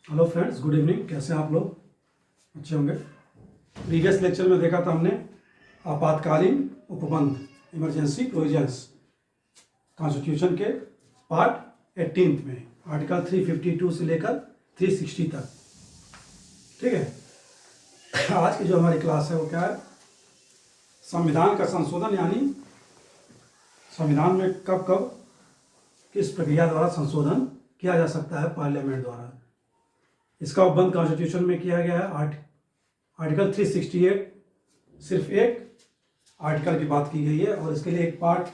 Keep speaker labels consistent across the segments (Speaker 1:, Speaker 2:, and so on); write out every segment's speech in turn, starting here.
Speaker 1: Hello friends, good evening. कैसे हैं आप लोग? अच्छे होंगे। प्रीवियस लेक्चर में देखा था हमने आपातकालीन उपबंध, इमरजेंसी प्रोविजंस, कॉन्स्टिट्यूशन के पार्ट 18 में आर्टिकल 352 से लेकर 360 तक। ठीक है। आज की जो हमारी क्लास है वो क्या है? संविधान का संशोधन, यानी संविधान में कब कब किस प्रक्रिया द्वारा संशोधन किया जा सकता है पार्लियामेंट द्वारा। इसका उपबंध कॉन्स्टिट्यूशन में किया गया है। आर्टिकल 368 सिर्फ एक आर्टिकल की बात की गई है और इसके लिए एक पार्ट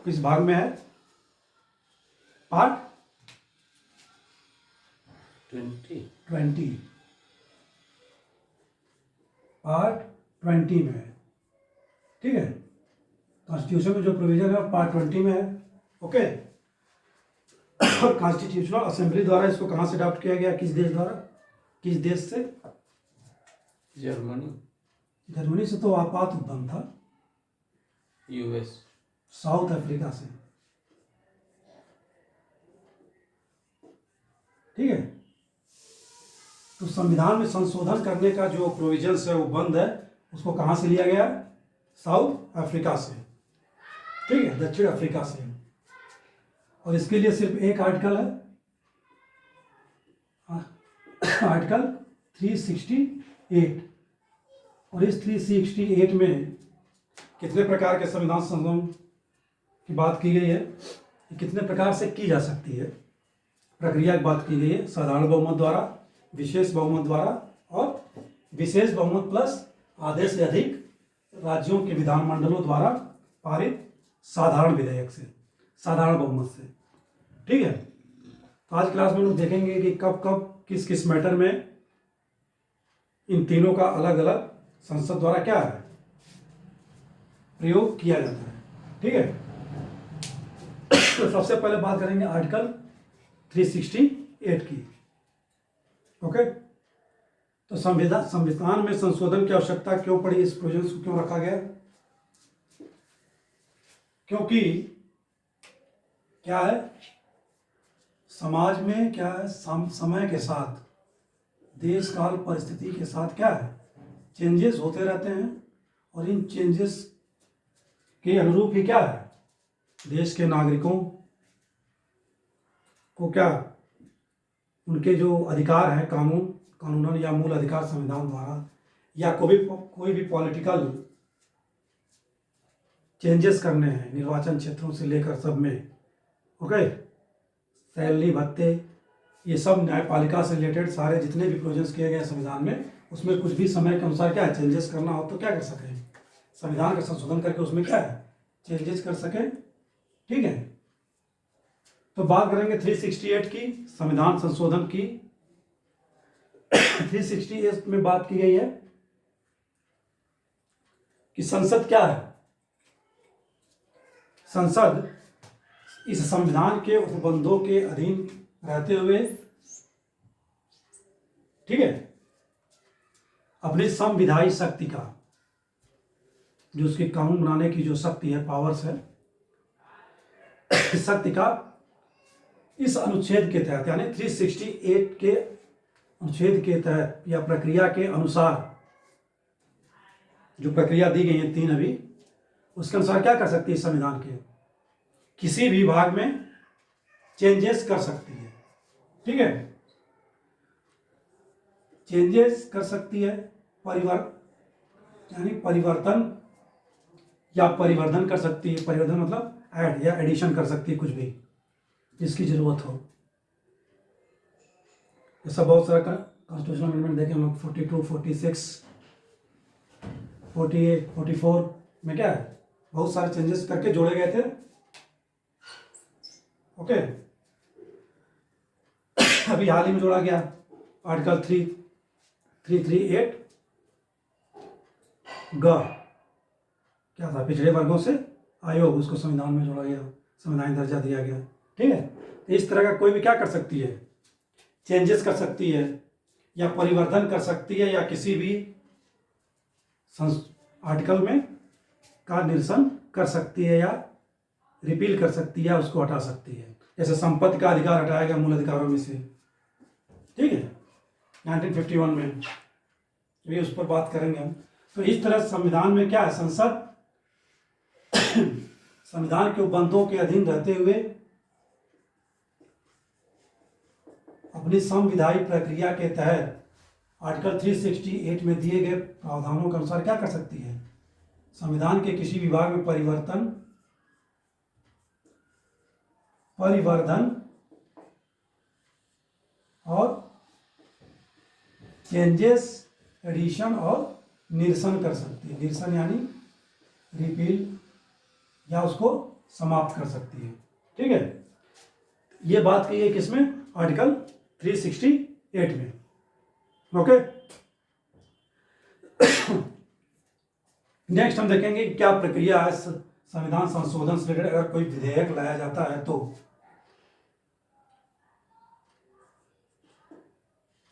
Speaker 1: किस भाग में है? पार्ट 20 पार्ट 20 में है। ठीक है। कॉन्स्टिट्यूशन में जो प्रोविजन है पार्ट 20 में है। ओके। और कॉन्स्टिट्यूशनल असेंबली द्वारा इसको कहाँ से अडॉप्ट किया गया? किस देश द्वारा? किस देश से? जर्मनी से तो आपात उपबंध था।
Speaker 2: यूएस।
Speaker 1: साउथ अफ्रीका से। ठीक है। तो संविधान में संशोधन करने का जो प्रोविजंस है, वो बंद है, उसको कहाँ से लिया गया? साउथ अफ्रीका से। ठीक है, दक्षिण अफ्रीका से। और इसके लिए सिर्फ एक आर्टिकल है, आर्टिकल 368। और इस 368 में कितने प्रकार के संविधान संशोधन की बात की गई है, कितने प्रकार से की जा सकती है, प्रक्रिया की बात की गई है। साधारण बहुमत द्वारा, विशेष बहुमत द्वारा और विशेष बहुमत प्लस आधे से अधिक राज्यों के विधानमंडलों द्वारा पारित साधारण विधेयक से, साधारण बहुमत से। ठीक है। तो आज क्लास में लोग देखेंगे कि कब कब किस किस मैटर में इन तीनों का अलग अलग संसद द्वारा क्या है, प्रयोग किया जाता है। ठीक है। तो सबसे पहले बात करेंगे आर्टिकल 368 की। ओके। तो संविधान में संशोधन की आवश्यकता क्यों पड़ी? इस प्रोविजन को क्यों रखा गया? क्योंकि क्या है, समाज में क्या है, समय के साथ, देश काल परिस्थिति के साथ क्या है, चेंजेस होते रहते हैं। और इन चेंजेस के अनुरूप ही क्या है, देश के नागरिकों को क्या, उनके जो अधिकार हैं कानूनन या मूल अधिकार संविधान द्वारा, या कोई भी पॉलिटिकल चेंजेस करने हैं निर्वाचन क्षेत्रों से लेकर सब में। ओके। सैलरी भत्ते, ये सब न्यायपालिका से रिलेटेड सारे जितने भी प्रोविजंस किए गए संविधान में, उसमें कुछ भी समय के अनुसार क्या है, चेंजेस करना हो तो क्या कर सकें, संविधान का संशोधन करके उसमें क्या है, चेंजेस कर सकें। ठीक है। तो बात करेंगे 368 की, संविधान संशोधन की। 368 में बात की गई है कि संसद क्या है। संसद इस संविधान के उपबंधों के अधीन रहते हुए, ठीक है, अपनी संविधायी शक्ति का, जो उसके कानून बनाने की जो शक्ति है, पावर्स है, शक्ति का इस अनुच्छेद के तहत, यानी 368 के अनुच्छेद के तहत या प्रक्रिया के अनुसार, जो प्रक्रिया दी गई है 3 अभी, उसके अनुसार क्या कर सकती है, संविधान के किसी भी भाग में चेंजेस कर सकती है। ठीक है। चेंजेस कर सकती है, यानी परिवर्तन या परिवर्धन कर सकती है। परिवर्धन मतलब ऐड या एडिशन कर सकती है, कुछ भी जिसकी जरूरत हो। ऐसा बहुत सारा कॉन्स्टिट्यूशनल अमेंडमेंट देखें हम लोग, 42, 46, 48, 44 में क्या है, बहुत सारे चेंजेस करके जोड़े गए थे। ओके। अभी हाल ही में जोड़ा गया आर्टिकल 338 क्या था, पिछड़े वर्गों से आयोग, उसको संविधान में जोड़ा गया, संवैधानिक दर्जा दिया गया। ठीक है। तो इस तरह का कोई भी क्या कर सकती है, चेंजेस कर सकती है या परिवर्तन कर सकती है, या किसी भी आर्टिकल में का निरसन कर सकती है, या रिपील कर सकती है, उसको हटा सकती है। जैसे संपत्ति का अधिकार हटाया गया मूल अधिकारों में से। ठीक है। 1951 में, तो ये उस पर बात करेंगे हम। तो इस तरह संविधान में क्या है, संसद संविधान के उपबंधों के अधीन रहते हुए अपनी संविधायी प्रक्रिया के तहत आर्टिकल 368 में दिए गए प्रावधानों के अनुसार क्या कर सकती है, संविधान के किसी विभाग में परिवर्धन और चेंजेस, एडिशन और निरसन कर सकती है। निरसन यानी रिपील, या उसको समाप्त कर सकती है। ठीक है, ये बात कही है किसमें, आर्टिकल 368 में। ओके, नेक्स्ट हम देखेंगे कि क्या प्रक्रिया है संविधान संशोधन से रिलेटेड। अगर कोई विधेयक लाया जाता है तो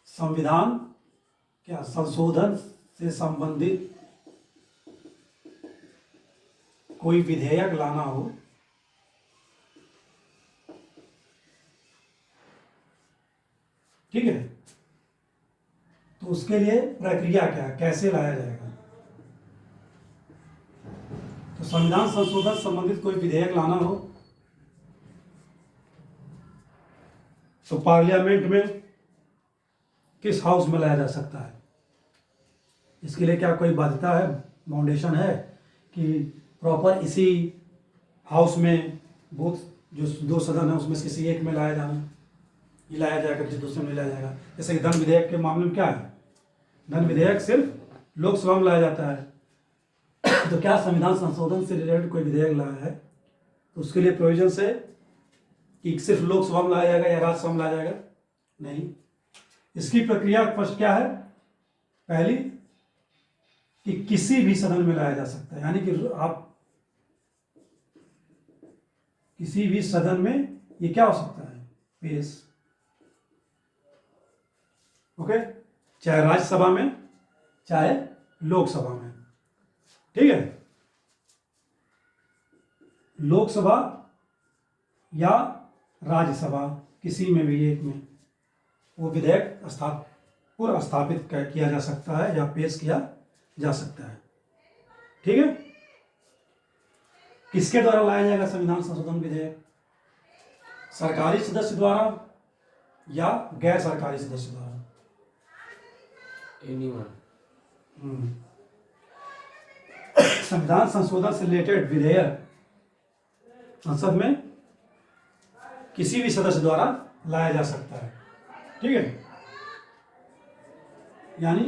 Speaker 1: संविधान क्या संशोधन से संबंधित कोई विधेयक लाना हो ठीक है, तो उसके लिए प्रक्रिया क्या है, कैसे लाया जाएगा। तो संविधान संशोधन से संबंधित कोई विधेयक लाना हो तो पार्लियामेंट में किस हाउस में लाया जा सकता है, इसके लिए क्या कोई बाध्यता है, बाउंडेशन है कि प्रॉपर इसी हाउस में बूथ जो दो सदन है उसमें से किसी एक में लाया जाना, ये लाया जाएगा, किसी दूसरे में लाया जाएगा। जैसे कि धन विधेयक के मामले में क्या है, धन विधेयक सिर्फ लोकसभा में लाया जाता है। तो क्या संविधान संशोधन से रिलेटेड कोई विधेयक लाया है तो उसके लिए प्रोविजंस है कि सिर्फ लोकसभा में लाया जाएगा या राज्यसभा में लाया जाएगा, नहीं। इसकी प्रक्रिया फर्स्ट क्या है, पहली कि किसी भी सदन में लाया जा सकता है, यानी कि आप किसी भी सदन में ये क्या हो सकता है, पेश। ओके, चाहे राज्यसभा में चाहे लोकसभा में। ठीक है, लोकसभा या राज्यसभा किसी में भी एक में वो विधेयक स्थापित किया जा सकता है या पेश किया जा सकता है। ठीक है, किसके द्वारा लाया जाएगा संविधान संशोधन विधेयक, सरकारी सदस्य द्वारा या गैर सरकारी सदस्य द्वारा,
Speaker 2: एनीवन।
Speaker 1: संविधान संशोधन से रिलेटेड विधेयक संसद में किसी भी सदस्य द्वारा लाया जा सकता है। ठीक है, यानी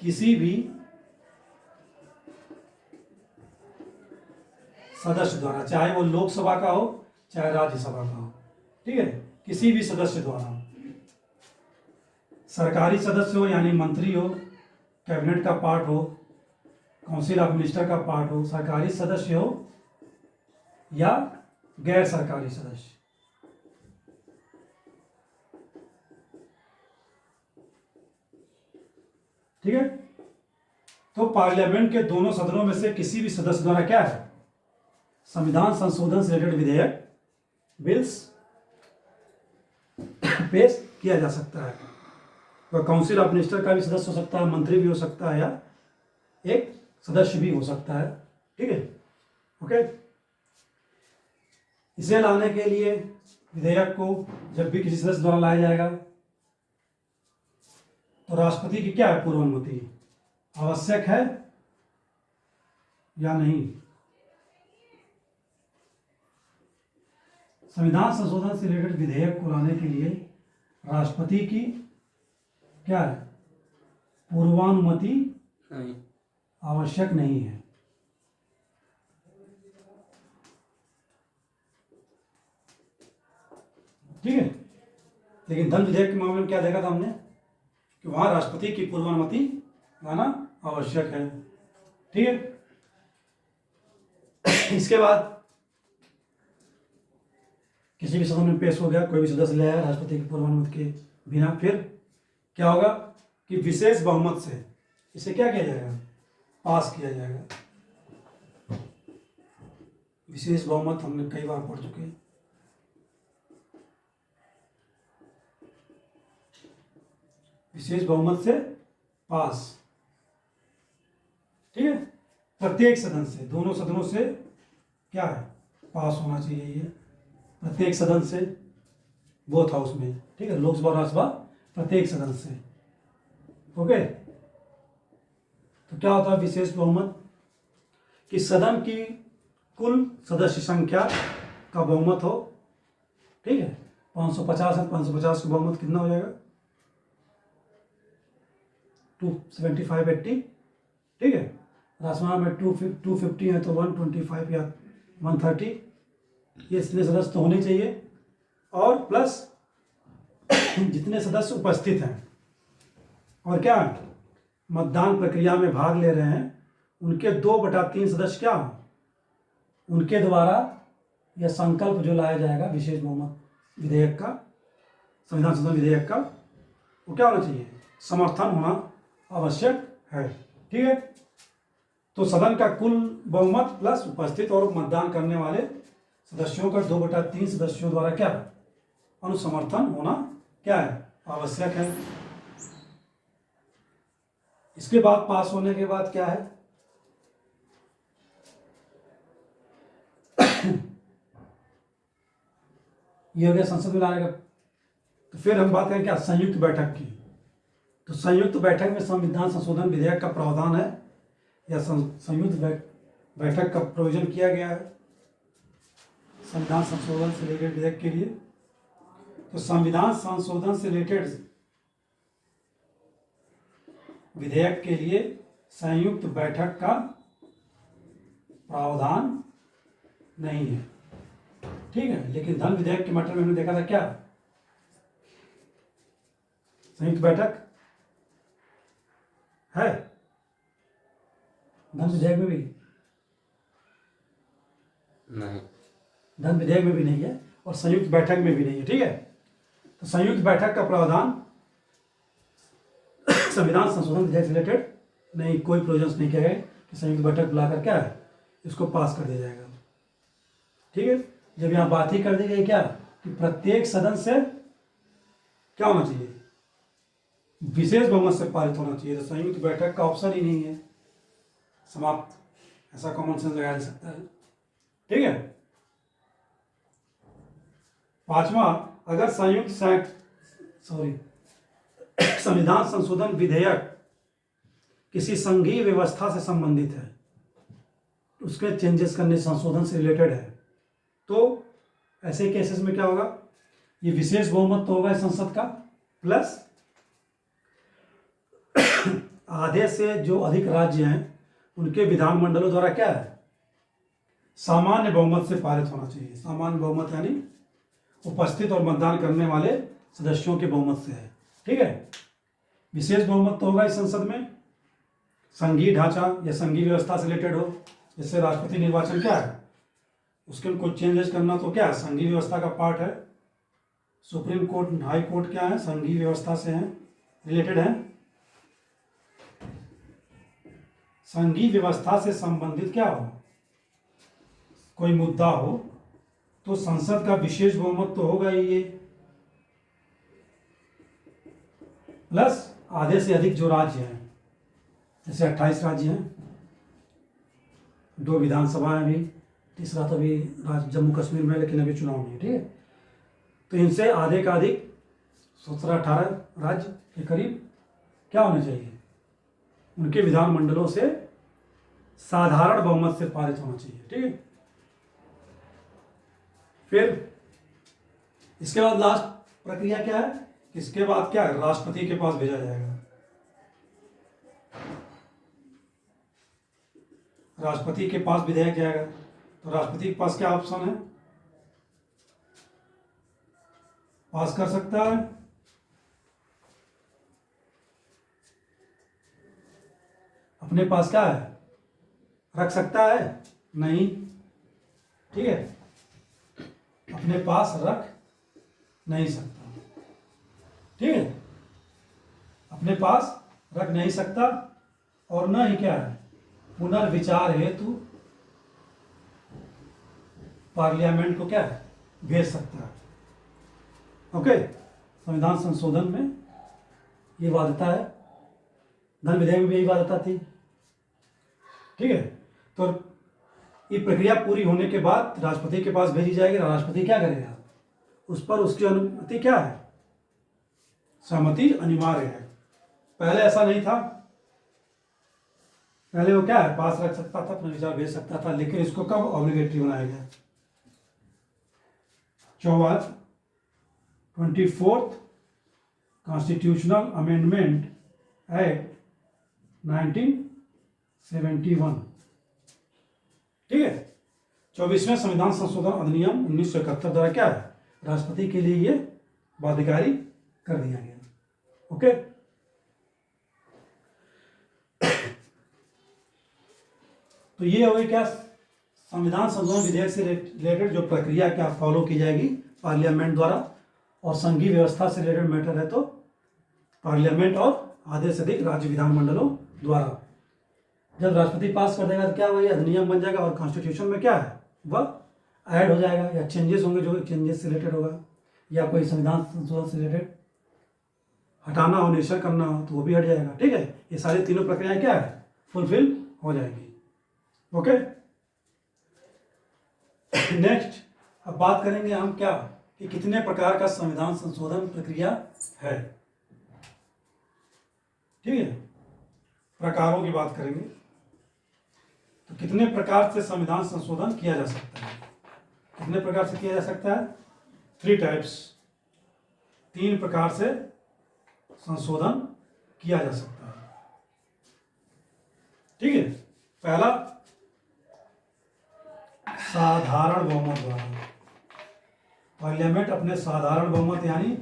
Speaker 1: किसी भी सदस्य द्वारा, चाहे वो लोकसभा का हो चाहे राज्यसभा का हो। ठीक है, किसी भी सदस्य द्वारा, सरकारी सदस्य हो यानी मंत्री हो, कैबिनेट का पार्ट हो, काउंसिल ऑफ मिनिस्टर का पार्ट हो, सरकारी सदस्य हो या गैर सरकारी सदस्य। ठीक है, तो पार्लियामेंट के दोनों सदनों में से किसी भी सदस्य द्वारा क्या है, संविधान संशोधन से रिलेटेड विधेयक बिल्स पेश किया जा सकता है। वह काउंसिल ऑफ मिनिस्टर का भी सदस्य हो सकता है, मंत्री भी हो सकता है, या एक सदस्य भी हो सकता है। ठीक है, ओके। इसे लाने के लिए विधेयक को जब भी किसी सदस्य द्वारा लाया जाएगा तो राष्ट्रपति की क्या है, पूर्व अनुमति आवश्यक है या नहीं। संविधान संशोधन से रिलेटेड विधेयक को लाने के लिए राष्ट्रपति की क्या है, पूर्वानुमति
Speaker 2: नहीं।
Speaker 1: आवश्यक नहीं है। ठीक है, लेकिन धन विधेयक के मामले में क्या देखा था हमने कि वहां राष्ट्रपति की पूर्वानुमति लाना आवश्यक है। ठीक है, इसके बाद किसी भी सदन में पेश हो गया, कोई भी सदस्य ले आया राष्ट्रपति की पूर्वानुमति के बिना, फिर क्या होगा कि विशेष बहुमत से इसे क्या किया जाएगा, पास किया जाएगा। विशेष बहुमत हमने कई बार पढ़ चुके हैं। विशेष बहुमत से पास, ठीक है। प्रत्येक सदन से, दोनों सदनों से क्या है, पास होना चाहिए ये, प्रत्येक सदन से, बोथ हाउस में, ठीक है, लोकसभा और राज्यसभा प्रत्येक सदन से। ओके, तो क्या होता है विशेष बहुमत? कि सदन की कुल सदस्य संख्या का बहुमत हो, ठीक है। 550 है, 550 का बहुमत कितना हो जाएगा? 275, 80, ठीक है। राज्यसभा में 250 है तो 125 या 130, ये इतने सदस्य तो होने चाहिए, और प्लस जितने सदस्य उपस्थित हैं और क्या मतदान प्रक्रिया में भाग ले रहे हैं, उनके 2/3 सदस्य क्या हों, उनके द्वारा यह संकल्प जो लाया जाएगा विशेष बहुमत विधेयक का, संविधान संशोधन विधेयक का, वो क्या होना चाहिए, समर्थन होना आवश्यक है, ठीक है। तो सदन का कुल बहुमत प्लस उपस्थित और मतदान करने वाले सदस्यों का 2/3 सदस्यों द्वारा क्या अनुसमर्थन होना क्या है, आवश्यक है। इसके बाद पास होने के बाद क्या है, ये हो गया संसद में लाने का। तो फिर हम बात करें क्या, संयुक्त बैठक की। तो संयुक्त बैठक में संविधान संशोधन विधेयक का प्रावधान है, या संयुक्त बैठक का प्रयोजन किया गया है संविधान संशोधन से रिलेटेड विधेयक के लिए। तो संविधान संशोधन से रिलेटेड विधेयक के लिए संयुक्त बैठक का प्रावधान नहीं है, ठीक है। लेकिन धन विधेयक के मैटर में हमने देखा था क्या, संयुक्त बैठक है धन विधेयक में भी
Speaker 2: नहीं,
Speaker 1: धन विधेयक में भी नहीं है और संयुक्त बैठक में भी नहीं है, ठीक है। तो संयुक्त बैठक का प्रावधान संविधान संशोधन विधेयक से रिलेटेड नहीं, कोई प्रोविजंस नहीं किया गया कि संयुक्त बैठक बुलाकर क्या है इसको पास कर दिया जाएगा, ठीक है। जब यहाँ बात ही कर दी गई क्या कि प्रत्येक सदन से क्या होना चाहिए, विशेष बहुमत से पारित होना चाहिए, तो संयुक्त बैठक का ऑप्शन ही नहीं है, समाप्त, ऐसा कॉमन सेंस लगाया जा सकता है, ठीक है। पांचवा, अगर संविधान संशोधन विधेयक किसी संघीय व्यवस्था से संबंधित है, उसके चेंजेस करने, संशोधन से रिलेटेड है, तो ऐसे केसेस में क्या होगा, ये विशेष बहुमत तो होगा संसद का, प्लस आधे से जो अधिक राज्य हैं उनके विधानमंडलों द्वारा क्या है, सामान्य बहुमत से पारित होना चाहिए। सामान्य बहुमत यानी उपस्थित और मतदान करने वाले सदस्यों के बहुमत से है, ठीक है। विशेष बहुमत तो होगा इस संसद में संघीय ढांचा या संघीय व्यवस्था से रिलेटेड हो, जैसे राष्ट्रपति निर्वाचन क्या है, उसके में कुछ चेंजेस करना तो क्या है, संघीय व्यवस्था का पार्ट है। सुप्रीम कोर्ट, हाई कोर्ट क्या है, संघीय व्यवस्था से हैं, रिलेटेड हैं। संघीय व्यवस्था से संबंधित क्या हो, कोई मुद्दा हो तो संसद का विशेष बहुमत तो होगा ही ये, प्लस आधे से अधिक जो राज्य हैं, जैसे 28 राज्य हैं, 2 विधानसभाएं भी, तीसरा तो अभी जम्मू कश्मीर में, लेकिन अभी चुनाव नहीं है, ठीक है। तो इनसे आधे का अधिक 17-18 राज्य के करीब क्या होने चाहिए, उनके विधानमंडलों से साधारण बहुमत से पारित होना चाहिए, ठीक है। फिर इसके बाद लास्ट प्रक्रिया क्या है, इसके बाद क्या है, राष्ट्रपति के पास भेजा जाएगा। राष्ट्रपति के पास विधेयक जाएगा, तो राष्ट्रपति के पास क्या ऑप्शन है, पास कर सकता है, अपने पास क्या है, रख सकता है, नहीं, ठीक है, अपने पास रख नहीं सकता, ठीक है, अपने पास रख नहीं सकता, और न ही क्या है, पुनर्विचार हेतु पार्लियामेंट को क्या है, भेज सकता है। ओके, संविधान संशोधन में ये बाध्यता है, धन विधेयक में भी यही बाध्यता थी। ठीक है, तो ये प्रक्रिया पूरी होने के बाद राष्ट्रपति के पास भेजी जाएगी। राष्ट्रपति क्या करेगा, उस पर उसकी अनुमति क्या है, सहमति अनिवार्य है। पहले ऐसा नहीं था, पहले वो क्या है, पास रख सकता था, अपना विचार भेज सकता था, लेकिन इसको कब ऑब्लिगेटरी बनाया गया, 24th कॉन्स्टिट्यूशनल अमेंडमेंट एक्ट 1971। ठीक है, 24वें संविधान संशोधन अधिनियम 1971 द्वारा क्या है, राष्ट्रपति के लिए ये बाध्यकारी कर दिया गया। ओके, तो ये हो गई क्या, संविधान संशोधन विधेयक से रिलेटेड जो प्रक्रिया क्या फॉलो की जाएगी पार्लियामेंट द्वारा, और संघीय व्यवस्था से रिलेटेड मैटर है तो पार्लियामेंट और आधे से अधिक राज्य विधानमंडलों द्वारा। जब राष्ट्रपति पास कर देगा तो क्या वही अधिनियम बन जाएगा, और कॉन्स्टिट्यूशन में क्या है वह ऐड हो जाएगा, या चेंजेस होंगे जो चेंजेस से रिलेटेड होगा, या कोई संविधान संशोधन से रिलेटेड हटाना हो, निश्चय करना हो तो वो भी हट जाएगा। ठीक है, ये सारी तीनों प्रक्रियाएं क्या है, फुलफिल हो जाएगी। ओके, नेक्स्ट अब बात करेंगे हम क्या, कि कितने प्रकार का संविधान संशोधन प्रक्रिया है। ठीक है, प्रकारों की बात करेंगे, तो कितने प्रकार से संविधान संशोधन किया जा सकता है, कितने प्रकार से किया जा सकता है, 3 टाइप्स, 3 प्रकार से संशोधन किया जा सकता है। ठीक है, पहला साधारण बहुमत द्वारा, पार्लियामेंट अपने साधारण बहुमत यानी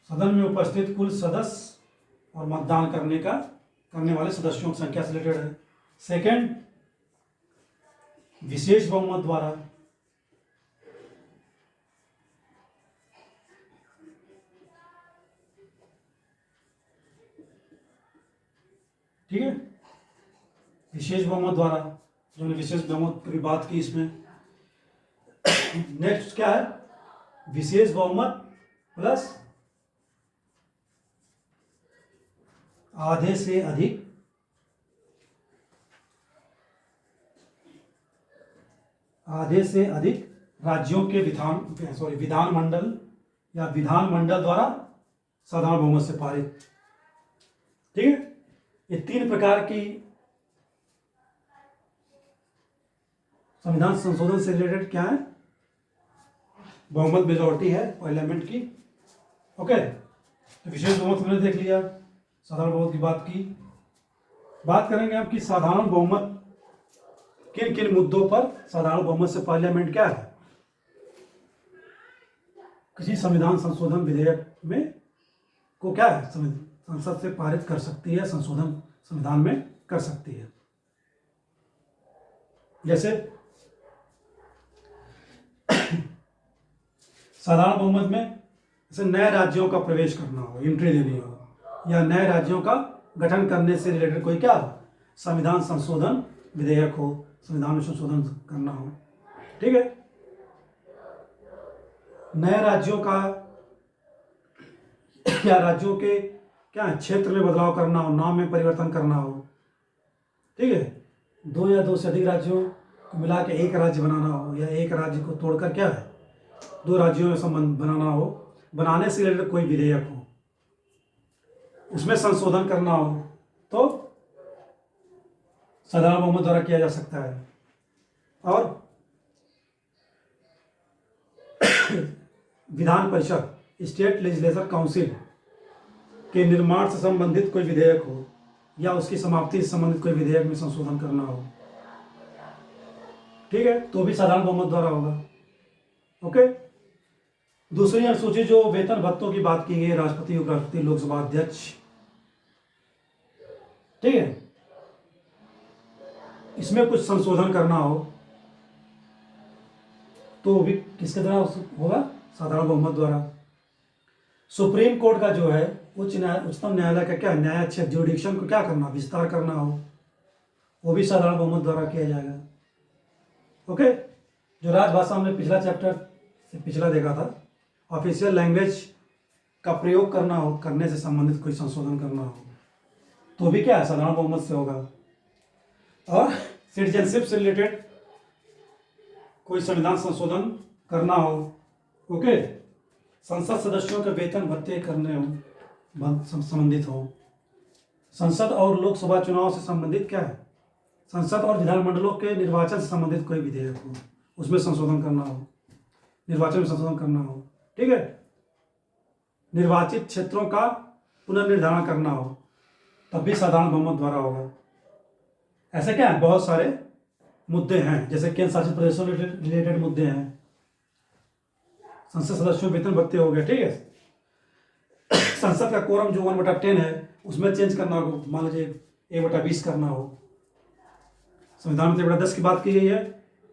Speaker 1: सदन में उपस्थित कुल सदस्य और मतदान करने वाले सदस्यों की संख्या से रिलेटेड है। सेकंड, विशेष बहुमत द्वारा, ठीक है, विशेष बहुमत द्वारा, जो हमने विशेष बहुमत की बात की इसमें। नेक्स्ट क्या है, विशेष बहुमत प्लस आधे से अधिक राज्यों के विधानमंडल या विधानमंडल द्वारा साधारण बहुमत से पारित। ठीक है, ये 3 प्रकार की संविधान संशोधन से रिलेटेड क्या है, बहुमत मेजॉरिटी है पार्लियामेंट की। ओके, तो विशेष बहुमत हमने देख लिया, साधारण बहुमत की बात करेंगे हम कि साधारण बहुमत किन किन मुद्दों पर साधारण बहुमत से पार्लियामेंट क्या है, किसी संविधान संशोधन विधेयक में को क्या है, संसद से पारित कर सकती है, संशोधन संविधान में कर सकती है। जैसे साधारण बहुमत में जैसे नए राज्यों का प्रवेश करना हो, एंट्री देनी हो, या नए राज्यों का गठन करने से रिलेटेड कोई क्या संविधान संशोधन विधेयक हो, संविधान में संशोधन करना हो। ठीक है, नए राज्यों का या राज्यों के क्या क्षेत्र में बदलाव करना हो, नाम में परिवर्तन करना हो। ठीक है, 2 या 2 से अधिक राज्यों को मिला के एक राज्य बनाना हो, या एक राज्य को तोड़कर क्या है 2 राज्यों में संबंध बनाना हो, बनाने से रिलेटेड कोई विधेयक हो, उसमें संशोधन करना हो तो साधारण बहुमत द्वारा किया जा सकता है। और Vidhan Parishad, state legislature council के निर्माण से संबंधित कोई विधेयक हो, या उसकी समाप्ति से संबंधित कोई विधेयक में संशोधन करना हो, ठीक है, तो भी साधारण बहुमत द्वारा होगा। ओके, दूसरी अनुसूची जो वेतन भत्तों की बात की गई, राष्ट्रपति, उपराष्ट्रपति, लोकसभा अध्यक्ष, ठीक है, इसमें कुछ संशोधन करना हो तो भी किसके द्वारा होगा, साधारण बहुमत द्वारा। सुप्रीम कोर्ट का जो है उच्चतम न्यायालय का क्या है, न्याय क्षेत्र ज्यूडिक्शन को क्या करना, विस्तार करना हो, वो भी साधारण बहुमत द्वारा किया जाएगा। ओके, जो राजभाषा हमने पिछला चैप्टर से पिछला देखा था, ऑफिशियल लैंग्वेज का प्रयोग करना हो, करने से संबंधित कोई संशोधन करना हो तो भी क्या है, साधारण बहुमत से होगा। और सिटीजनशिप से रिलेटेड कोई संविधान संशोधन करना हो, ओके, संसद सदस्यों के वेतन भत्ते करने हो संबंधित हो, संसद और लोकसभा चुनाव से संबंधित क्या है, संसद और विधानमंडलों के निर्वाचन से संबंधित कोई विधेयक हो उसमें संशोधन करना हो, निर्वाचन में संशोधन करना हो, ठीक है, निर्वाचित क्षेत्रों का पुनर्निर्धारण करना हो तब भी साधारण बहुमत द्वारा होगा। ऐसे क्या है, बहुत सारे मुद्दे हैं, जैसे केंद्र शासित प्रदेशों रिलेटेड मुद्दे हैं, संसद सदस्यों वेतन भत्ते हो गए, ठीक है, संसद का कोरम जो 1/10 है उसमें चेंज करना हो, मान लीजिए 1/20 करना हो, संविधान में 1/10 की बात की गई है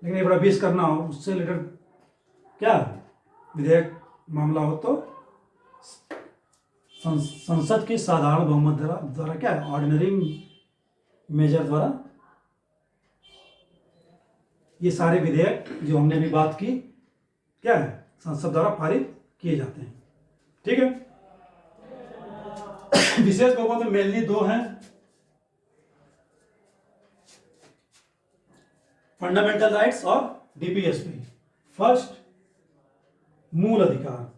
Speaker 1: लेकिन 1/20 करना हो, उससे रिलेटेड क्या विधेयक मामला हो तो संसद की साधारण बहुमत द्वारा क्या है, ऑर्डिनरी मेजर द्वारा ये सारे विधेयक जो हमने अभी बात की क्या है, संसद द्वारा पारित किए जाते हैं, ठीक है। विशेष बहुमत में मेनली दो हैं, फंडामेंटल राइट्स और डीपीएसपी। फर्स्ट, मूल अधिकार,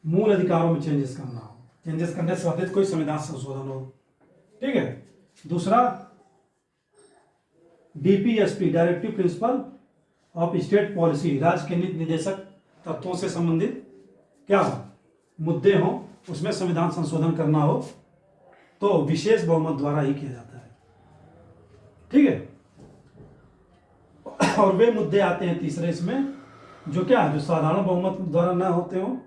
Speaker 1: मूल अधिकारों में चेंजेस करना हो, चेंजेस करने से संबंधित कोई संविधान संशोधन हो, ठीक है। दूसरा, DPSP, directive principle of state policy, राज्य के नीति निर्देशक तत्वों से संबंधित क्या हो, मुद्दे हो, उसमें संविधान संशोधन करना हो तो विशेष बहुमत द्वारा ही किया जाता है, ठीक है। और वे मुद्दे आते हैं तीसरे इसमें जो क्या है, जो साधारण बहुमत द्वारा न होते हो,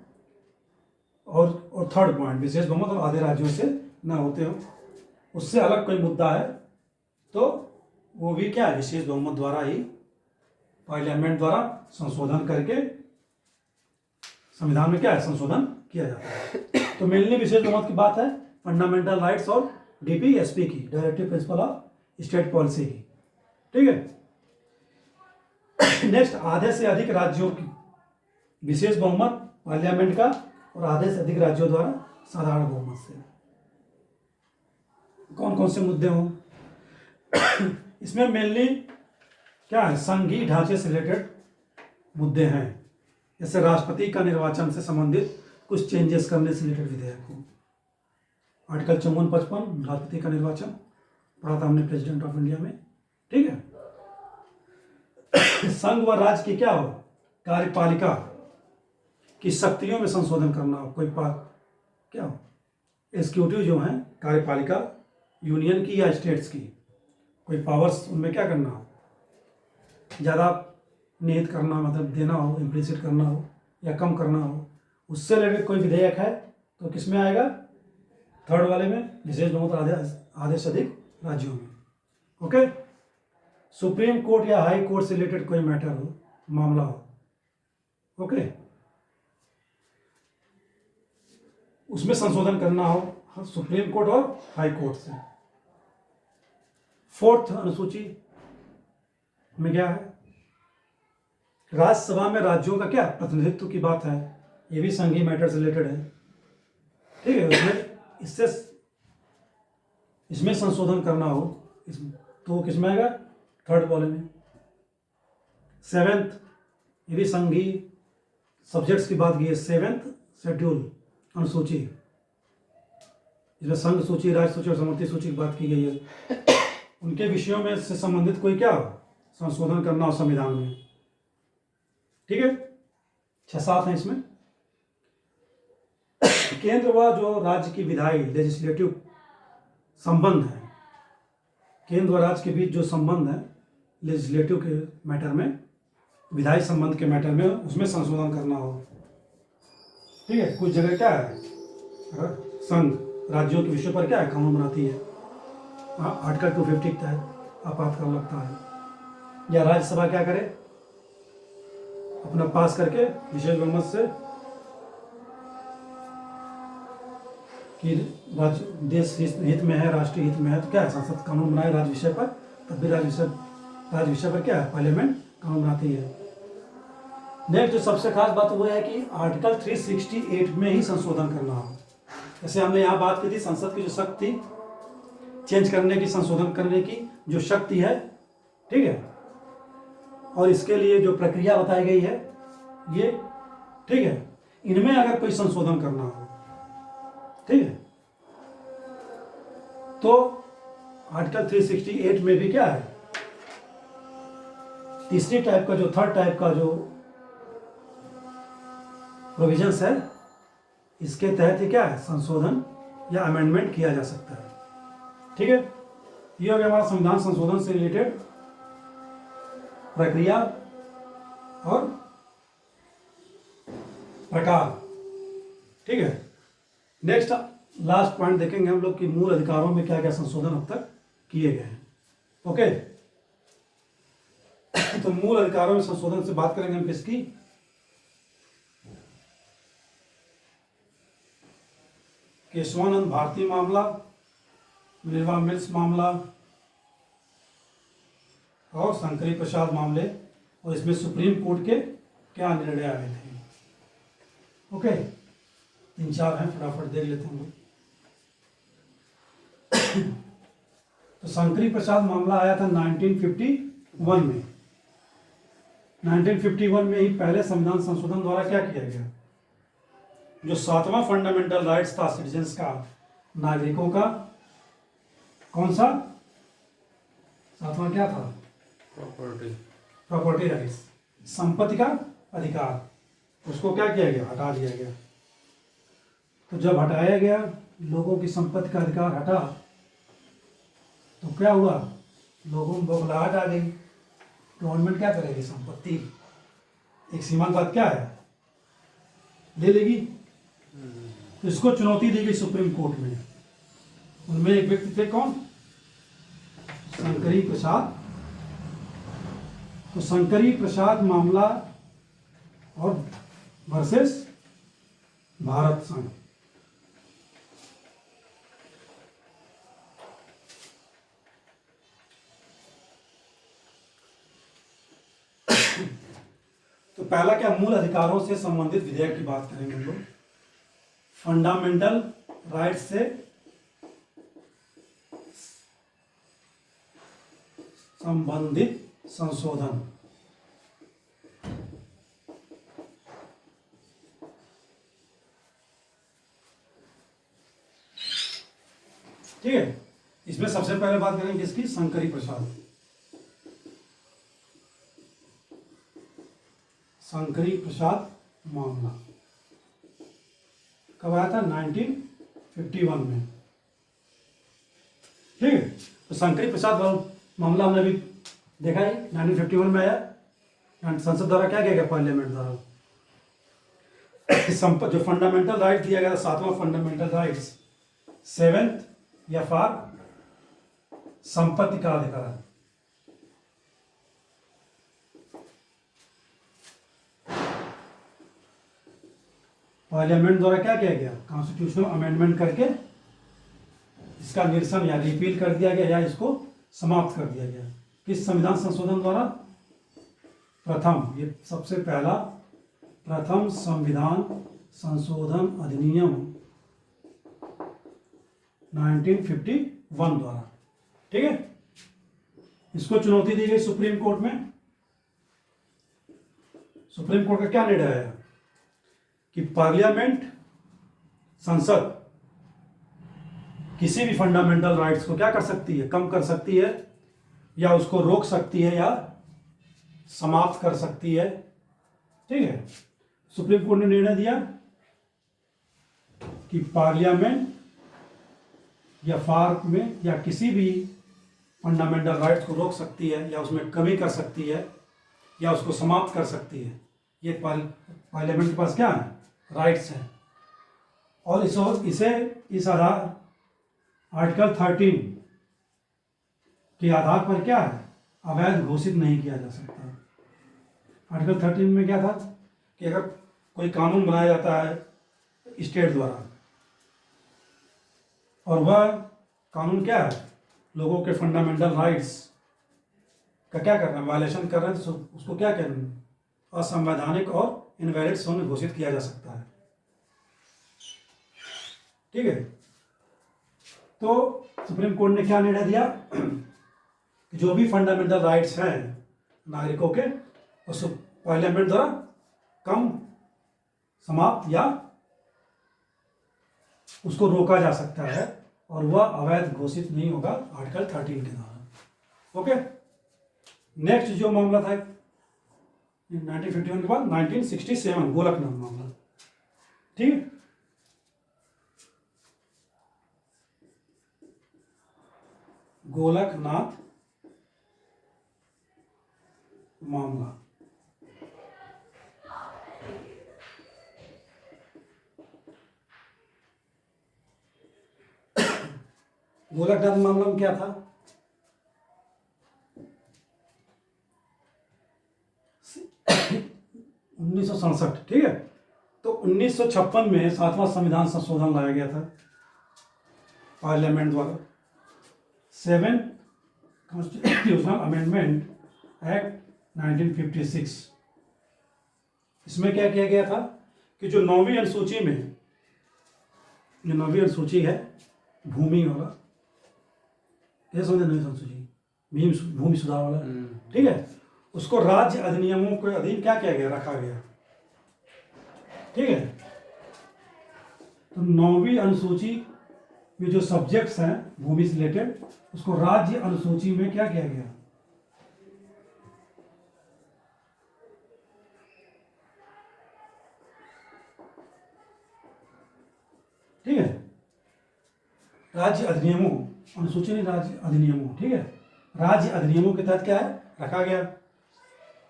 Speaker 1: और थर्ड पॉइंट, विशेष बहुमत और आधे राज्यों से न होते हो, उससे अलग कोई मुद्दा है तो वो भी क्या है, विशेष बहुमत द्वारा ही, पार्लियामेंट द्वारा संशोधन करके संविधान में क्या है, संशोधन किया जाता है। तो मेनली विशेष बहुमत की बात है फंडामेंटल राइट्स और डीपीएसपी की, directive principle of state policy की, ठीक है। नेक्स्ट, आधे से अधिक राज्यों की विशेष बहुमत पार्लियामेंट का और आधे से अधिक राज्यों द्वारा साधारण बहुमत से। कौन कौन से मुद्दे हों इसमें, मेनली क्या है, संघीय ढांचे से रिलेटेड मुद्दे हैं, जैसे राष्ट्रपति का निर्वाचन से संबंधित कुछ चेंजेस करने से रिलेटेड विधेयक हो। आर्टिकल 54-55 राष्ट्रपति का निर्वाचन पढ़ा था हमने प्रेसिडेंट ऑफ इंडिया में, ठीक है। संघ व राज्य की क्या हो, कार्यपालिका की शक्तियों में संशोधन करना हो, कोई क्या हो, एग्जीक्यूटिव जो है, कार्यपालिका यूनियन की या स्टेट्स की, कोई पावर्स उनमें क्या करना हो, ज़्यादा निहित करना, मतलब देना हो, इम्प्लिसिट करना हो या कम करना हो, उससे रिलेटेड कोई विधेयक है तो किसमें आएगा, थर्ड वाले में, विशेष बहुमत आधे से अधिक राज्यों में, ओके। सुप्रीम कोर्ट या हाई कोर्ट से रिलेटेड कोई मैटर हो, मामला हो, ओके, उसमें संशोधन करना हो सुप्रीम कोर्ट और हाई कोर्ट से। फोर्थ अनुसूची में क्या है, राज्यसभा में राज्यों का क्या प्रतिनिधित्व की बात है, ये भी संघीय मैटर से रिलेटेड है, ठीक है। उसमें इसमें संशोधन करना हो तो किसमें आएगा, थर्ड वाले में। सेवेंथ, ये भी संघीय सब्जेक्ट्स की बात की है, सेवेंथ शेड्यूल अनुसूची, जिसमें संघ सूची, राज्य सूची और समवर्ती सूची की बात की गई है, उनके विषयों में से संबंधित कोई क्या संशोधन करना हो संविधान में, ठीक है। 6-7 हैं इसमें। केंद्र व जो राज्य की विधायी लेजिस्लेटिव संबंध है, केंद्र व राज्य के बीच जो संबंध है लेजिस्लेटिव के मैटर में, विधायी संबंध के मैटर में, उसमें संशोधन करना हो, ठीक है। कुछ जगह क्या है, संघ राज्यों के विषय पर क्या है, कानून बनाती है, आर्टिकल 250 के तहत आपातकाल लगता है, या राज्यसभा क्या करे, अपना पास करके विशेष बहुमत से कि राज्य देश हित में है, राष्ट्रीय हित में है, तो क्या है, संसद कानून बनाए राज्य विषय पर, तब भी राज्य विषय पर क्या है, पार्लियामेंट कानून बनाती है, नेक्स्ट जो सबसे खास बात वो है कि आर्टिकल 368 में ही संशोधन करना हो। जैसे हमने यहाँ बात की थी, संसद की जो शक्ति चेंज करने की, संशोधन करने की जो शक्ति है, ठीक है, और इसके लिए जो प्रक्रिया बताई गई है ये, ठीक है, इनमें अगर कोई संशोधन करना हो, ठीक है, तो आर्टिकल 368 में भी क्या है, तीसरी टाइप का जो, थर्ड टाइप का जो प्रोविजंस है, इसके तहत ही क्या है, संशोधन या अमेंडमेंट किया जा सकता है। ठीक है, ये हो गया हमारा संविधान संशोधन से रिलेटेड प्रक्रिया और प्रकार। ठीक है, नेक्स्ट लास्ट पॉइंट देखेंगे हम लोग कि मूल अधिकारों में क्या क्या संशोधन अब तक किए गए हैं। ओके, तो मूल अधिकारों में संशोधन से बात करेंगे हम किसकी, केशवानंद भारती मामला, मिनर्वा मिल्स मामला और शंकरी प्रसाद मामले, और इसमें सुप्रीम कोर्ट के क्या निर्णय आए थे। ओके, 3-4 हैं, फटाफट देख लेते हैं हम लोग। तो शंकरी प्रसाद मामला आया था 1951 में। 1951 में ही पहले संविधान संशोधन द्वारा क्या किया गया, जो 7वां फंडामेंटल राइट्स था सिटीजन्स का, नागरिकों का, कौन सा 7वां क्या था, प्रॉपर्टी राइट्स, संपत्ति का अधिकार, उसको क्या किया गया, हटा दिया गया। तो जब हटाया गया, लोगों की संपत्ति का अधिकार हटा, तो क्या हुआ, लोगों में बौखलाहट आ गई। गवर्नमेंट क्या करेगी, संपत्ति एक सीमा के बाद क्या है, ले लेगी। तो इसको चुनौती दी गई सुप्रीम कोर्ट में। उनमें एक व्यक्ति थे, कौन, शंकरी प्रसाद। तो शंकरी प्रसाद मामला और वर्सेस भारत संघ। तो पहला क्या, मूल अधिकारों से संबंधित विधेयक की बात करेंगे हम लोग। फंडामेंटल राइट्स से संबंधित संशोधन। ठीक है, इसमें सबसे पहले बात करेंगे किसकी, शंकरी प्रसाद। शंकरी प्रसाद मामला कब आया था, 1951 में। ठीक है, तो शंकरी प्रसाद मामला हमने अभी देखा है, 1951 में आया। संसद द्वारा क्या किया गया, पार्लियामेंट द्वारा जो फंडामेंटल राइट दिया गया, 7वां फंडामेंटल राइट्स, 7th या फार संपत्ति का अधिकार। पार्लियामेंट द्वारा क्या किया गया, कॉन्स्टिट्यूशनल अमेंडमेंट करके इसका निरसन या रिपील कर दिया गया, या इसको समाप्त कर दिया गया। किस संविधान संशोधन द्वारा, प्रथम, ये सबसे पहला प्रथम संविधान संशोधन अधिनियम 1951 द्वारा। ठीक है, इसको चुनौती दी गई सुप्रीम कोर्ट में। सुप्रीम कोर्ट का क्या निर्णय आया कि पार्लियामेंट, संसद किसी भी फंडामेंटल राइट्स को क्या कर सकती है, कम कर सकती है, या उसको रोक सकती है, या समाप्त कर सकती है। ठीक है, सुप्रीम कोर्ट ने निर्णय दिया कि पार्लियामेंट या फार्क में या किसी भी फंडामेंटल राइट्स को रोक सकती है, या उसमें कमी कर सकती है, या उसको समाप्त कर सकती है। ये पार्लियामेंट के पास क्या है, राइट्स हैं। और इस आधार आर्टिकल 13 के आधार पर क्या है, अवैध घोषित नहीं किया जा सकता। आर्टिकल 13 में क्या था कि अगर कोई कानून बनाया जाता है स्टेट द्वारा, और वह कानून क्या है, लोगों के फंडामेंटल राइट्स का क्या कर रहा है, वायलेशन कर रहे हैं, तो उसको क्या कहना, असंवैधानिक और इनवैलिड शून्य घोषित किया जा सकता है। ठीक है, तो सुप्रीम कोर्ट ने क्या निर्णय दिया कि जो भी फंडामेंटल राइट्स हैं नागरिकों के, उस पार्लियामेंट द्वारा कम, समाप्त या उसको रोका जा सकता है और वह अवैध घोषित नहीं होगा आर्टिकल 13 के द्वारा। ओके, नेक्स्ट जो मामला था 1951 के बाद 1967 गोलकनाथ मामला। ठीक है, गोलकनाथ मामला। गोलकनाथ मामला में क्या था? उन्नीस सौ सड़सठ। ठीक है, तो 1956 में 7वां संविधान संशोधन लाया गया था पार्लियामेंट द्वारा, 7 कॉन्स्टिट्यूशनल अमेंडमेंट एक्ट 1956। इसमें क्या किया गया था कि जो 9वीं अनुसूची में, जो 9वीं अनुसूची है भूमि वाला, कैसे समझे 9वीं अनुसूची भूमि सुधार वाला, ठीक है, उसको राज्य अधिनियमों के अधीन क्या किया गया, रखा गया। ठीक है, तो 9वीं अनुसूची में जो सब्जेक्ट्स हैं भूमि से रिलेटेड, उसको राज्य अनुसूची में क्या किया गया, ठीक है, राज्य अधिनियमों, अनुसूची नहीं, राज्य अधिनियमों। ठीक है, राज्य अधिनियमों के तहत क्या है, रखा गया।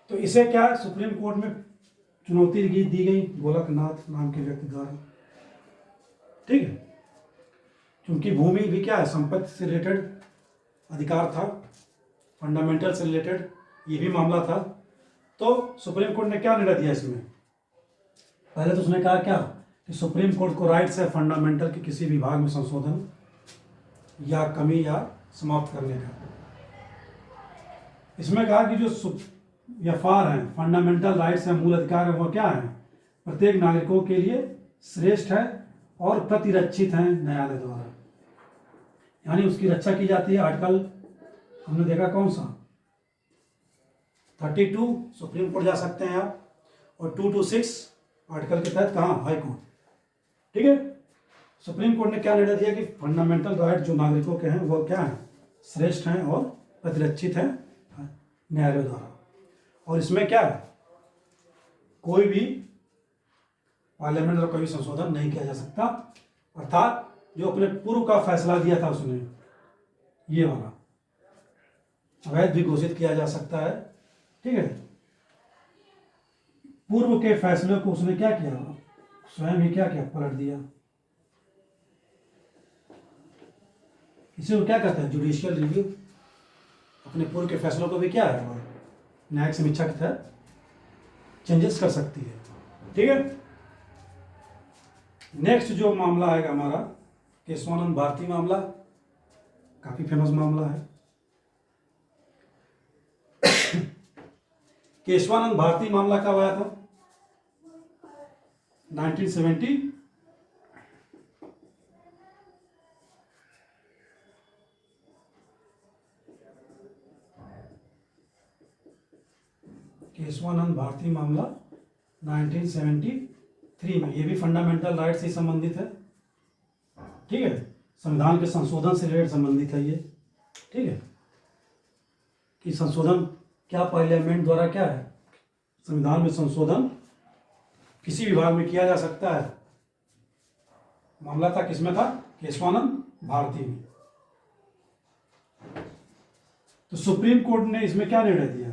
Speaker 1: तो इसे क्या सुप्रीम कोर्ट में चुनौती दी गई गोलकनाथ नाम के व्यक्ति द्वारा। ठीक है, क्योंकि भूमि भी क्या है, संपत्ति से रिलेटेड अधिकार था, फंडामेंटल से रिलेटेड ये भी मामला था। तो सुप्रीम कोर्ट ने क्या निर्णय दिया इसमें? पहले तो उसने कहा क्या कि सुप्रीम कोर्ट को राइट्स है फंडामेंटल के किसी भी भाग में संशोधन या कमी या समाप्त करने का। इसमें कहा कि जो एफआर हैं, फंडामेंटल राइट्स हैं, मूल अधिकार है, वो क्या है, प्रत्येक नागरिकों के लिए श्रेष्ठ है और प्रतिरक्षित हैं न्यायालय द्वारा, यानी उसकी रक्षा की जाती है। आर्टिकल हमने देखा कौन सा, 32 सुप्रीम कोर्ट जा सकते हैं आप, और 226 आर्टिकल के तहत कहाँ, हाई कोर्ट। ठीक है, सुप्रीम कोर्ट ने क्या निर्णय दिया कि फंडामेंटल राइट जो नागरिकों के हैं वो क्या है, श्रेष्ठ हैं और प्रतिरक्षित हैं न्यायालय द्वारा। और इसमें क्या है, कोई भी पार्लियामेंट द्वारा कोई भी संशोधन नहीं किया जा सकता, अर्थात जो अपने पूर्व का फैसला दिया था उसने, ये वाला अवैध भी घोषित किया जा सकता है। ठीक है, पूर्व के फैसले को उसने क्या किया, स्वयं ही क्या किया, पलट दिया। इसे वो क्या कहते हैं, जुडिशियल रिव्यू। अपने पूर्व के फैसलों को भी क्या है, न्यायिक समीक्षा के तहत चेंजेस कर सकती है। ठीक है, नेक्स्ट जो मामला आएगा हमारा केशवानंद भारती मामला, काफी फेमस मामला है। केशवानंद भारती मामला कब आया था, 1970। केशवानंद भारती मामला 1973 में, ये भी फंडामेंटल राइट से संबंधित है। ठीक है, संविधान के संशोधन से रिलेटेड संबंधित है ये। ठीक है, कि संशोधन क्या पार्लियामेंट द्वारा क्या है, संविधान में संशोधन किसी विभाग में किया जा सकता है। मामला था किसमें था, केशवानंद भारती में। तो सुप्रीम कोर्ट ने इसमें क्या निर्णय दिया,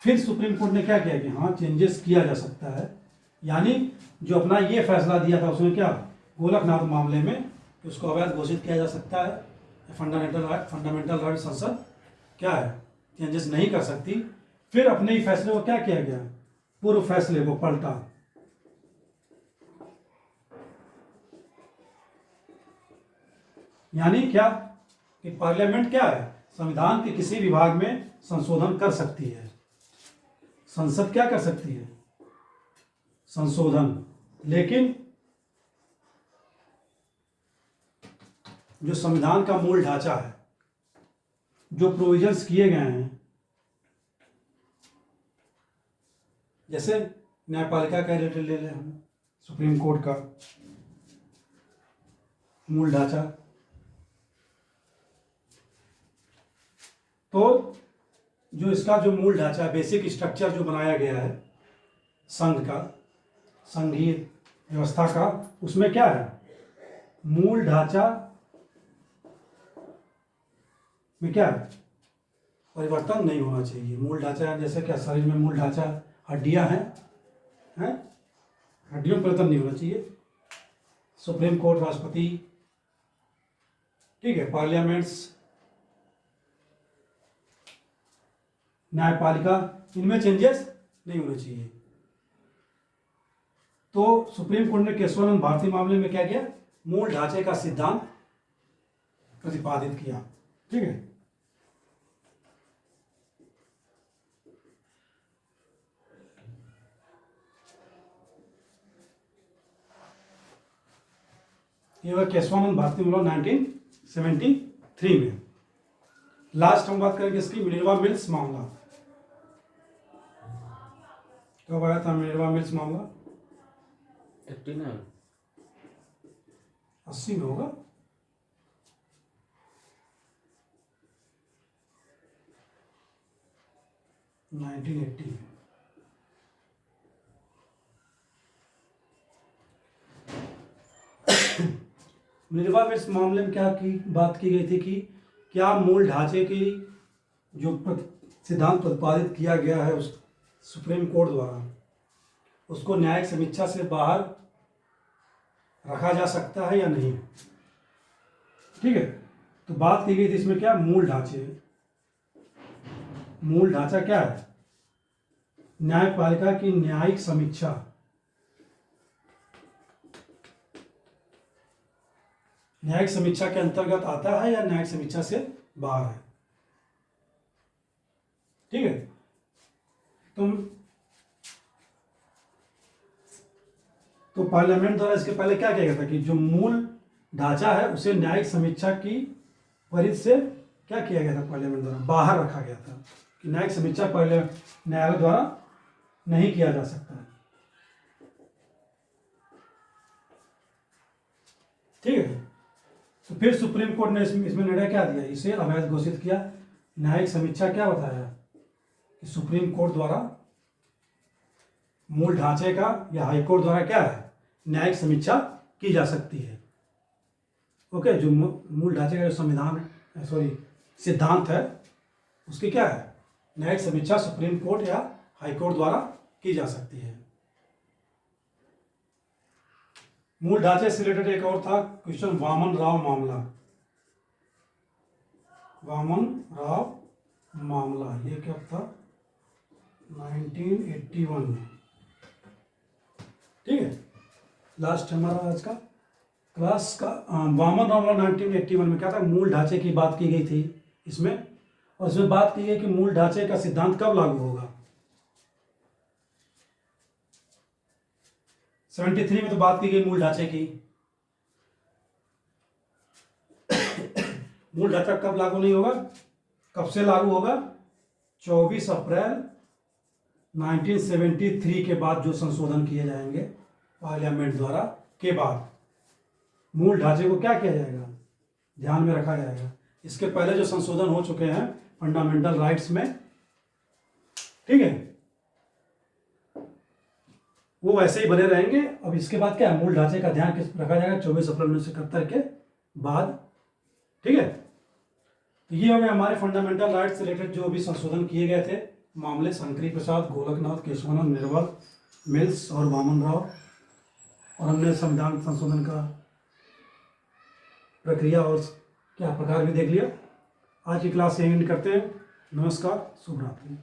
Speaker 1: फिर सुप्रीम कोर्ट ने क्या किया कि हाँ चेंजेस किया जा सकता है, यानी जो अपना ये फैसला दिया था उसने क्या, गोलकनाथ मामले में कि उसको अवैध घोषित किया जा सकता है, फंडामेंटल राइट संसद क्या है, चेंजेस नहीं कर सकती। फिर अपने ही फैसले को क्या किया गया, पूर्व फैसले को पलटा। यानी क्या कि पार्लियामेंट क्या है, संविधान के किसी विभाग में संशोधन कर सकती है। संसद क्या कर सकती है, संशोधन। लेकिन जो संविधान का मूल ढांचा है, जो प्रोविजंस किए गए हैं, जैसे न्यायपालिका का रिलेटेड ले लें हम, सुप्रीम कोर्ट का मूल ढांचा, तो जो इसका जो मूल ढांचा है, बेसिक स्ट्रक्चर जो बनाया गया है संघ का, संघीय व्यवस्था का, उसमें क्या है, मूल ढांचा में क्या है, परिवर्तन नहीं होना चाहिए। मूल ढांचा जैसे क्या, शरीर में मूल ढांचा, हड्डियां हैं, हड्डियों में परिवर्तन नहीं होना चाहिए। सुप्रीम कोर्ट, राष्ट्रपति, ठीक है, पार्लियामेंट्स, न्यायपालिका, इनमें चेंजेस नहीं होने चाहिए। तो सुप्रीम कोर्ट ने केशवानंद भारती मामले में क्या किया, मूल ढांचे का सिद्धांत प्रतिपादित किया। ठीक है, ये हुआ केशवानंद भारती मामला 1973 में। लास्ट हम बात करेंगे इसकी, मिनर्वा मिल्स मामला। कब आया था मिनर्वा मिल्स मामला?
Speaker 2: 89।
Speaker 1: 80 में होगा। नाइनटीन 80 में। मिनर्वा मिल्स मामले में क्या की बात की गई थी कि क्या मूल ढांचे की जो सिद्धांत प्रतिपादित किया गया है उस सुप्रीम कोर्ट द्वारा, उसको न्यायिक समीक्षा से बाहर रखा जा सकता है या नहीं। ठीक है, तो बात की गई थी इसमें क्या, मूल ढांचे, मूल ढांचा क्या है, न्यायपालिका की न्यायिक समीक्षा, न्यायिक समीक्षा के अंतर्गत आता है या न्यायिक समीक्षा से बाहर है। ठीक है, तो पार्लियामेंट द्वारा इसके पहले क्या किया गया था कि जो मूल ढांचा है उसे न्यायिक समीक्षा की परिधि से क्या किया गया था, पार्लियामेंट द्वारा बाहर रखा गया था कि न्यायिक समीक्षा पहले न्यायालय द्वारा नहीं किया जा सकता। ठीक है, तो फिर सुप्रीम कोर्ट ने इसमें निर्णय क्या दिया, इसे अवैध घोषित किया। न्यायिक समीक्षा क्या बताया कि सुप्रीम कोर्ट द्वारा मूल ढांचे का या हाईकोर्ट द्वारा क्या है, न्यायिक समीक्षा की जा सकती है। ओके, जो मूल ढांचे का जो संविधान है, सॉरी सिद्धांत है, उसकी क्या है, न्यायिक समीक्षा सुप्रीम कोर्ट या हाईकोर्ट द्वारा की जा सकती है। मूल ढांचे से रिलेटेड एक और था क्वेश्चन, वामन राव मामला। वामन राव मामला ये क्या था, 1981 में। ठीक है, लास्ट हमारा आज का क्लास का वामन राव मामला 1981 में क्या था, मूल ढांचे की बात की गई थी इसमें, और इसमें बात की गई कि मूल ढांचे का सिद्धांत कब लागू होगा। 73 में तो बात की गई मूल ढांचे की। मूल ढांचा कब लागू नहीं होगा, कब से लागू होगा, 24 अप्रैल 1973 के बाद जो संशोधन किए जाएंगे पार्लियामेंट द्वारा के बाद मूल ढांचे को क्या किया जाएगा, ध्यान में रखा जाएगा। इसके पहले जो संशोधन हो चुके हैं फंडामेंटल राइट्स में, ठीक है, वो वैसे ही बने रहेंगे। अब इसके बाद क्या है, मूल ढांचे का ध्यान किस रखा जाएगा, 24 अप्रैल 1971 के बाद। ठीक है, तो ये हो गए हमारे फंडामेंटल राइट्स से रिलेटेड जो भी संशोधन किए गए थे मामले, शंकरी प्रसाद, गोलकनाथ, केशवानंद, मिनर्वा मिल्स और वामन राव। और हमने संविधान संशोधन का प्रक्रिया और क्या प्रकार भी देख लिया। आज की क्लास यहीं एंड करते हैं। नमस्कार, शुभ रात्रि।